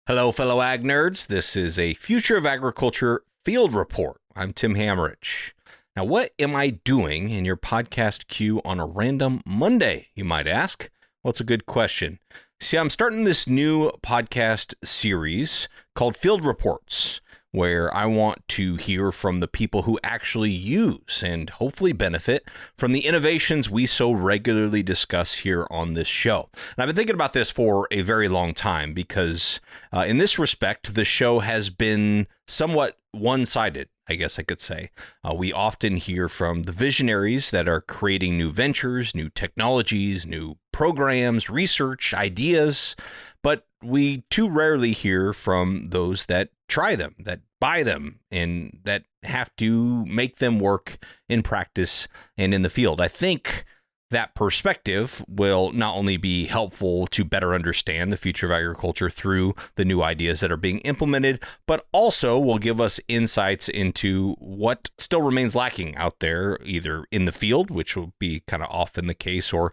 Hello, fellow ag nerds. This is a Future of Agriculture field report. I'm Tim Hammerich. Now, what am I doing in your podcast queue on a random Monday, you might ask? Well, it's a good question. See, I'm starting this new podcast series called Field Reports, where I want to hear from the people who actually use and hopefully benefit from the innovations we so regularly discuss here on this show. And I've been thinking about this for a very long time because in this respect, the show has been somewhat one-sided, I guess I could say. We often hear from the visionaries that are creating new ventures, new technologies, new programs, research, ideas, but we too rarely hear from those that try them, that buy them, and that have to make them work in practice and in the field. I think that perspective will not only be helpful to better understand the future of agriculture through the new ideas that are being implemented, but also will give us insights into what still remains lacking out there, either in the field, which will be kind of often the case, or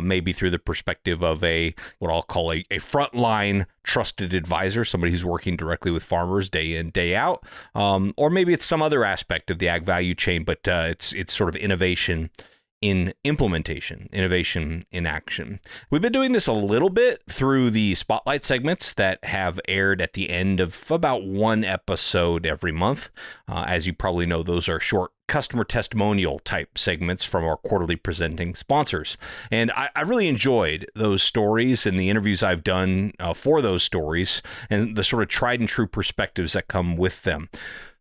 maybe through the perspective of what I'll call a frontline trusted advisor, somebody who's working directly with farmers day in, day out, or maybe it's some other aspect of the ag value chain, but it's sort of innovation in implementation, innovation in action. We've been doing this a little bit through the spotlight segments that have aired at the end of about one episode every month. As you probably know, those are short customer testimonial type segments from our quarterly presenting sponsors. And I really enjoyed those stories and the interviews I've done for those stories and the sort of tried and true perspectives that come with them.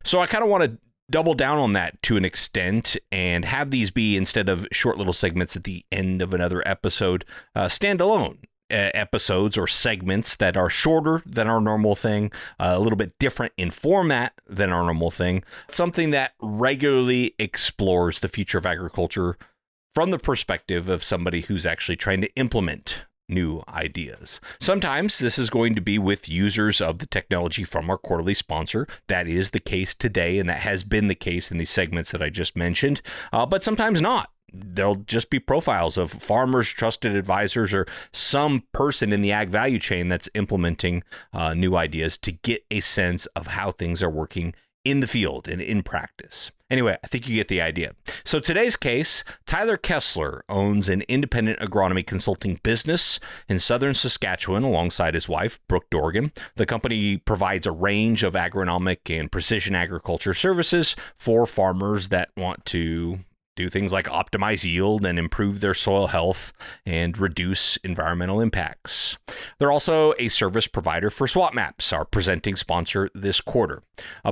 So I kind of want to double down on that to an extent and have these be, instead of short little segments at the end of another episode, standalone episodes or segments that are shorter than our normal thing, a little bit different in format than our normal thing, something that regularly explores the future of agriculture from the perspective of somebody who's actually trying to implement new ideas. Sometimes this is going to be with users of the technology from our quarterly sponsor. That is the case today, and that has been the case in these segments that I just mentioned, but sometimes not. There'll just be profiles of farmers, trusted advisors, or some person in the ag value chain that's implementing new ideas to get a sense of how things are working in the field and in practice. Anyway, I think you get the idea. So today's case, Tyler Kessler owns an independent agronomy consulting business in southern Saskatchewan alongside his wife, Brooke Dorgan. The company provides a range of agronomic and precision agriculture services for farmers that want to do things like optimize yield and improve their soil health and reduce environmental impacts. They're also a service provider for SWAT MAPS, our presenting sponsor this quarter.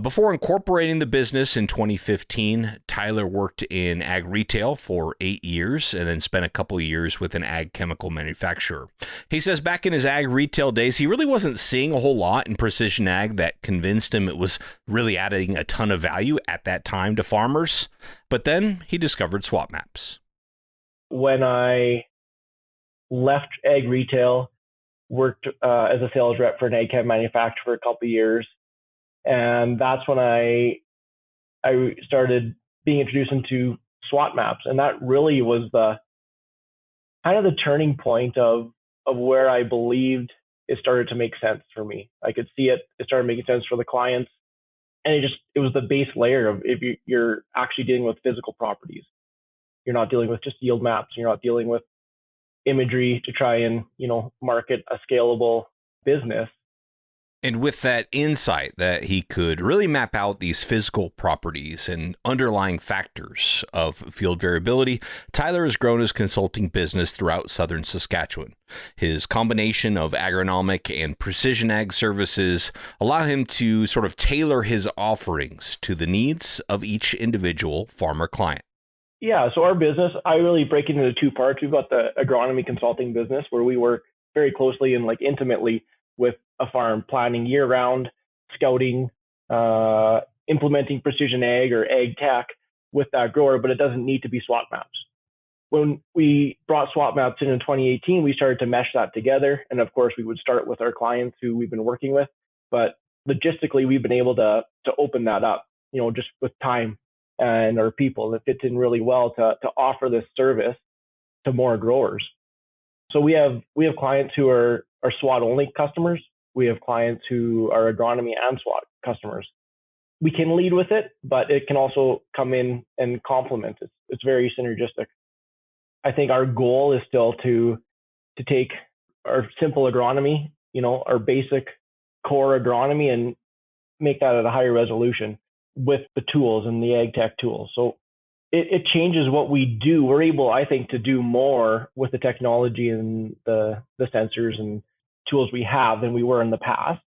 Before incorporating the business in 2015, Tyler worked in ag retail for 8 years and then spent a couple of years with an ag chemical manufacturer. He says back in his ag retail days, he really wasn't seeing a whole lot in precision ag that convinced him it was really adding a ton of value at that time to farmers. But then he discovered SWAT MAPS. When I left ag retail, worked as a sales rep for an ag chem manufacturer for a couple of years, and that's when I started being introduced into SWAT MAPS, and that really was the kind of the turning point of where I believed it started to make sense for me. I could see it started making sense for the clients. And it was the base layer of if you're actually dealing with physical properties. You're not dealing with just yield maps. You're not dealing with imagery to try and, market a scalable business. And with that insight that he could really map out these physical properties and underlying factors of field variability, Tyler has grown his consulting business throughout southern Saskatchewan. His combination of agronomic and precision ag services allow him to sort of tailor his offerings to the needs of each individual farmer client. Yeah, so our business, I really break it into two parts. We've got the agronomy consulting business where we work very closely and intimately with a farm, planning year-round, scouting, implementing precision ag or ag tech with that grower, but it doesn't need to be SWAT maps. When we brought SWAT maps in 2018, we started to mesh that together. And of course, we would start with our clients who we've been working with, but logistically, we've been able to open that up, just with time and our people. It fits in really well to offer this service to more growers. So we have clients who are SWAT only customers, We have clients who are agronomy and SWAT customers. We can lead with it, but it can also come in and complement it. It's very synergistic. I think our goal is still to take our simple agronomy, our basic core agronomy, and make that at a higher resolution with the tools and the ag tech tools. So it changes what we do. We're able, I think, to do more with the technology and the sensors and tools we have than we were in the past.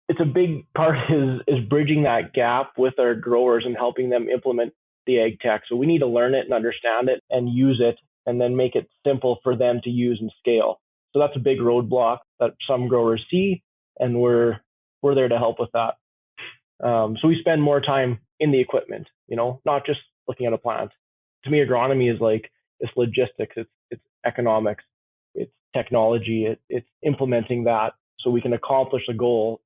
It's a big part is bridging that gap with our growers and helping them implement the ag tech. So we need to learn it and understand it and use it, and then make it simple for them to use and scale. So that's a big roadblock that some growers see, and we're there to help with that. So we spend more time in the equipment, not just looking at a plant. To me, agronomy is it's logistics, it's economics, it's technology, it's implementing that so we can accomplish a goal.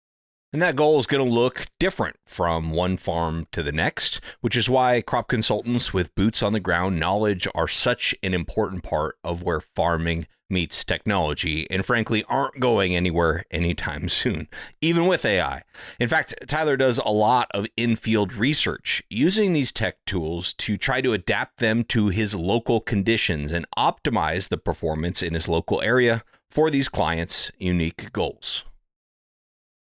And that goal is going to look different from one farm to the next, which is why crop consultants with boots on the ground knowledge are such an important part of where farming meets technology, and frankly aren't going anywhere anytime soon, even with AI. In fact, Tyler does a lot of in-field research using these tech tools to try to adapt them to his local conditions and optimize the performance in his local area for these clients' unique goals.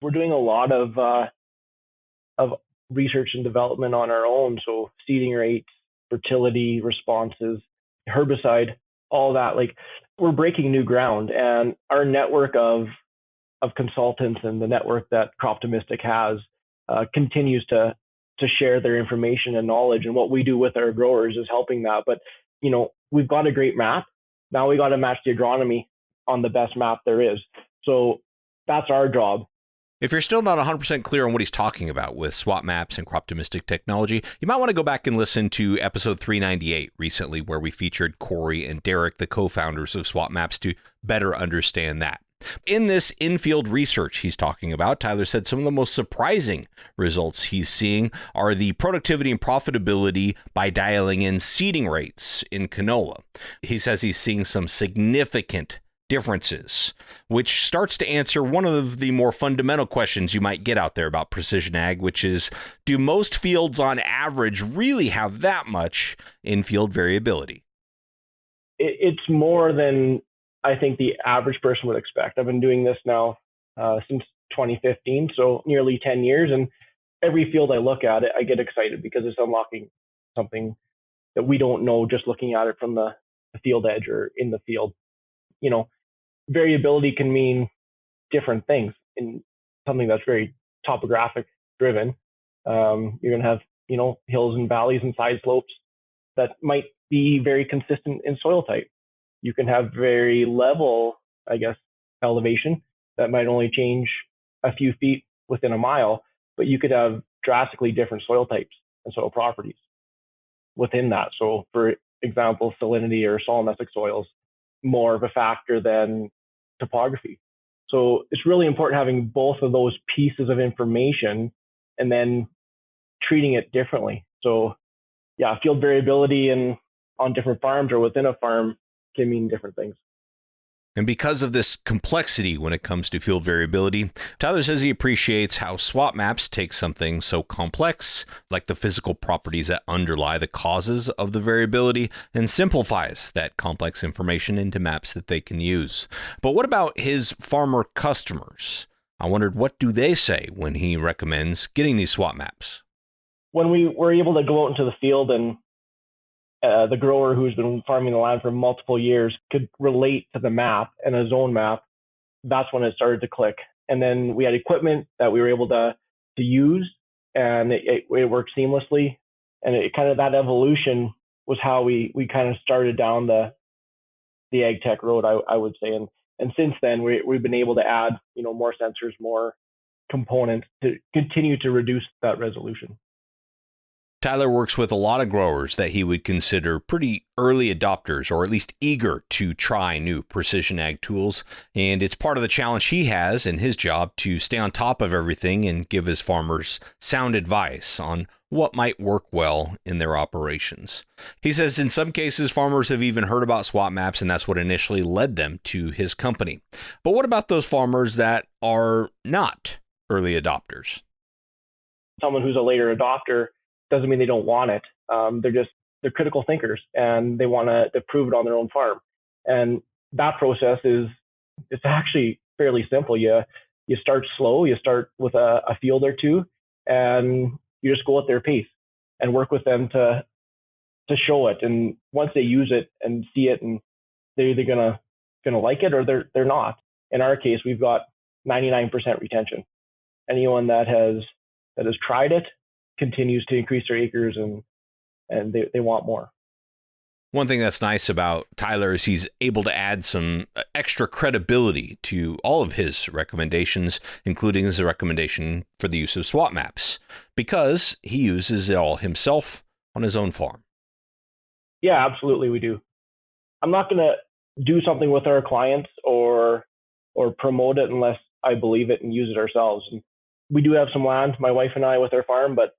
We're doing a lot of research and development on our own. So seeding rates, fertility responses, herbicide, all that. We're breaking new ground, and our network of consultants and the network that Croptimistic has continues to share their information and knowledge. And what we do with our growers is helping that. But we've got a great map. Now we got to match the agronomy on the best map there is. So that's our job. If you're still not 100% clear on what he's talking about with SWAT Maps and Croptimistic technology, you might want to go back and listen to episode 398 recently, where we featured Corey and Derek, the co-founders of SWAT Maps, to better understand that. In this in-field research he's talking about, Tyler said some of the most surprising results he's seeing are the productivity and profitability by dialing in seeding rates in canola. He says he's seeing some significant differences, which starts to answer one of the more fundamental questions you might get out there about precision ag, which is, do most fields on average really have that much in-field variability? It's more than I think the average person would expect. I've been doing this now since 2015, so nearly 10 years, and every field I look at it, I get excited because it's unlocking something that we don't know just looking at it from the field edge or in the field. Variability can mean different things in something that's very topographic driven. You're going to have, hills and valleys and side slopes that might be very consistent in soil type. You can have very level, elevation that might only change a few feet within a mile, but you could have drastically different soil types and soil properties within that. So for example, salinity or solomesic soils, more of a factor than topography. So it's really important having both of those pieces of information and then treating it differently. So field variability on different farms or within a farm can mean different things. And because of this complexity when it comes to field variability, Tyler says he appreciates how SWAT Maps take something so complex, like the physical properties that underlie the causes of the variability, and simplifies that complex information into maps that they can use. But what about his farmer customers? I wondered, what do they say when he recommends getting these SWAT Maps? When we were able to go out into the field and the grower who's been farming the land for multiple years could relate to the map and a zone map, that's when it started to click. And then we had equipment that we were able to use, and it worked seamlessly. And it kind of, that evolution was how we kind of started down the ag tech road, I would say. And since then, we've been able to add, more sensors, more components to continue to reduce that resolution. Tyler works with a lot of growers that he would consider pretty early adopters, or at least eager to try new precision ag tools. And it's part of the challenge he has in his job to stay on top of everything and give his farmers sound advice on what might work well in their operations. He says in some cases, farmers have even heard about SWAT maps, and that's what initially led them to his company. But what about those farmers that are not early adopters? Someone who's a later adopter doesn't mean they don't want it. They're critical thinkers, and they want to prove it on their own farm. And that process it's actually fairly simple. You start slow. You start with a field or two, and you just go at their pace and work with them to show it. And once they use it and see it, and they're either gonna like it or they're not. In our case, we've got 99% retention. Anyone that has tried it continues to increase their acres, and they want more. One thing that's nice about Tyler is he's able to add some extra credibility to all of his recommendations, including his recommendation for the use of SWAT maps, because he uses it all himself on his own farm. Yeah, absolutely, we do. I'm not going to do something with our clients or promote it unless I believe it and use it ourselves. And we do have some land, my wife and I, with our farm, but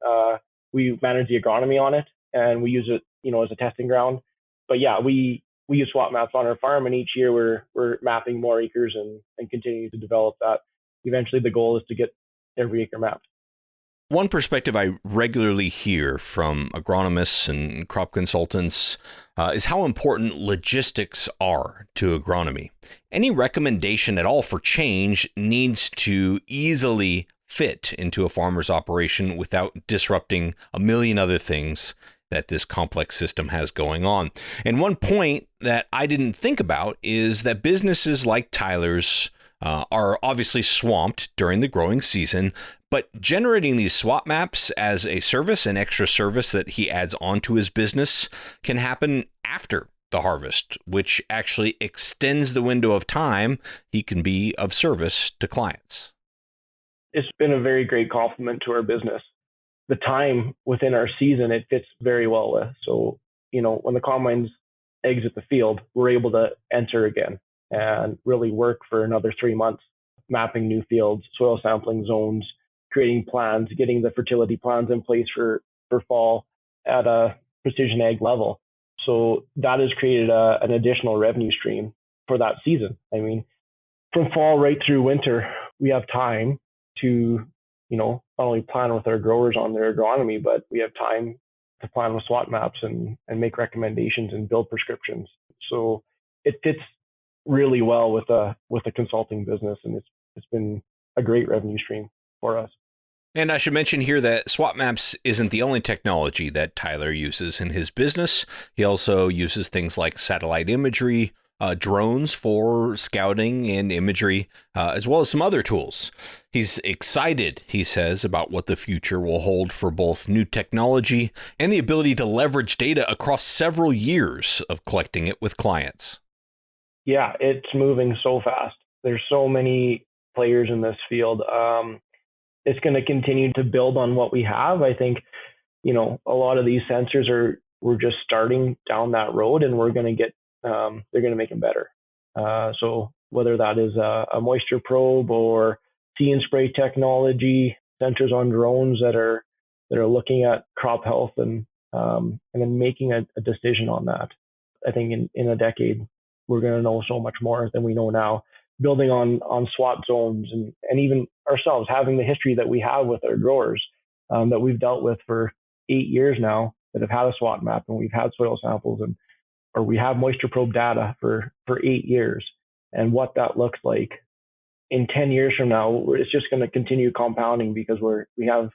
we manage the agronomy on it, and we use it, as a testing ground. But yeah, we use SWAT maps on our farm, and each year we're mapping more acres and continuing to develop that. Eventually, the goal is to get every acre mapped. One perspective I regularly hear from agronomists and crop consultants is how important logistics are to agronomy. Any recommendation at all for change needs to easily fit into a farmer's operation without disrupting a million other things that this complex system has going on. And one point that I didn't think about is that businesses like Tyler's are obviously swamped during the growing season, but generating these SWAT maps as a service, an extra service that he adds onto his business, can happen after the harvest, which actually extends the window of time he can be of service to clients. It's been a very great compliment to our business. The time within our season, it fits very well with. So, when the combines exit the field, we're able to enter again and really work for another 3 months, mapping new fields, soil sampling zones, creating plans, getting the fertility plans in place for fall at a precision ag level. So that has created an additional revenue stream for that season. I mean, from fall right through winter, we have time to, not only plan with our growers on their agronomy, but we have time to plan with SWAT maps and make recommendations and build prescriptions. So it fits really well with a consulting business, and it's been a great revenue stream for us. And I should mention here that SWAT Maps isn't the only technology that Tyler uses in his business. He also uses things like satellite imagery, drones for scouting and imagery, as well as some other tools. He's excited, he says, about what the future will hold for both new technology and the ability to leverage data across several years of collecting it with clients. Yeah, it's moving so fast. There's so many players in this field. It's going to continue to build on what we have. I think, a lot of these sensors we're just starting down that road, and we're going to get, they're going to make them better. So whether that is a moisture probe or see and spray technology, sensors on drones that are looking at crop health and then making a decision on that. I think in a decade, we're going to know so much more than we know now, building on SWAT zones and even ourselves having the history that we have with our growers that we've dealt with for 8 years now that have had a SWAT map, and we've had soil samples or we have moisture probe data for 8 years, and what that looks like in 10 years from now. It's just going to continue compounding because we have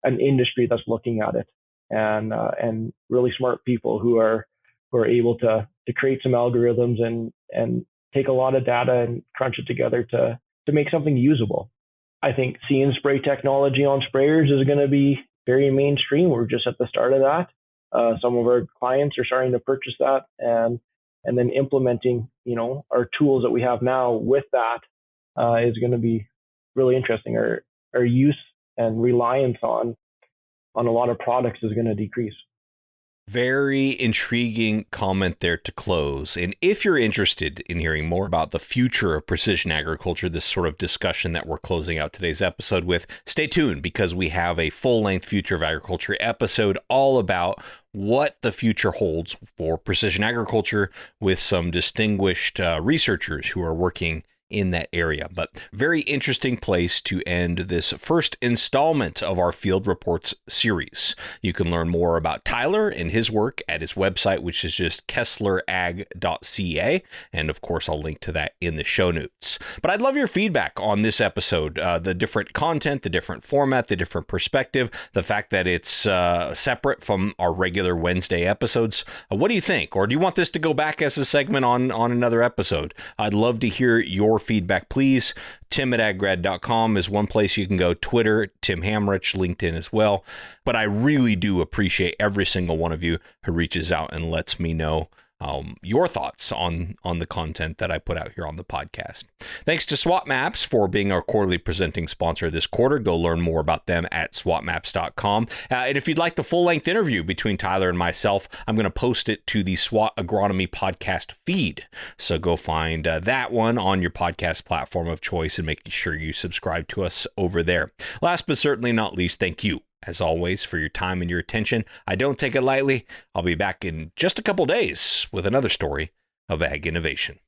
an industry that's looking at it, and really smart people who are able to create some algorithms and take a lot of data and crunch it together to make something usable. I think see and spray technology on sprayers is going to be very mainstream. We're just at the start of that. Some of our clients are starting to purchase that, and then implementing, our tools that we have now with that is going to be really interesting. Our use and reliance on a lot of products is going to decrease. Very intriguing comment there to close. And if you're interested in hearing more about the future of precision agriculture, this sort of discussion that we're closing out today's episode with, stay tuned because we have a full-length Future of Agriculture episode all about what the future holds for precision agriculture with some distinguished researchers who are working in that area. But very interesting place to end this first installment of our Field Reports series. You can learn more about Tyler and his work at his website, which is just kesslerag.ca. And of course, I'll link to that in the show notes. But I'd love your feedback on this episode, the different content, the different format, the different perspective, the fact that it's separate from our regular Wednesday episodes. What do you think? Or do you want this to go back as a segment on another episode? I'd love to hear your feedback, please. Tim@aggrad.com is one place you can go. Twitter, Tim Hamrich, LinkedIn as well. But I really do appreciate every single one of you who reaches out and lets me know your thoughts on the content that I put out here on the podcast. Thanks to SWAT MAPS for being our quarterly presenting sponsor this quarter. Go learn more about them at swatmaps.com. And if you'd like the full-length interview between Tyler and myself, I'm going to post it to the SWAT Agronomy podcast feed. So go find that one on your podcast platform of choice and make sure you subscribe to us over there. Last but certainly not least, thank you, as always, for your time and your attention. I don't take it lightly. I'll be back in just a couple days with another story of ag innovation.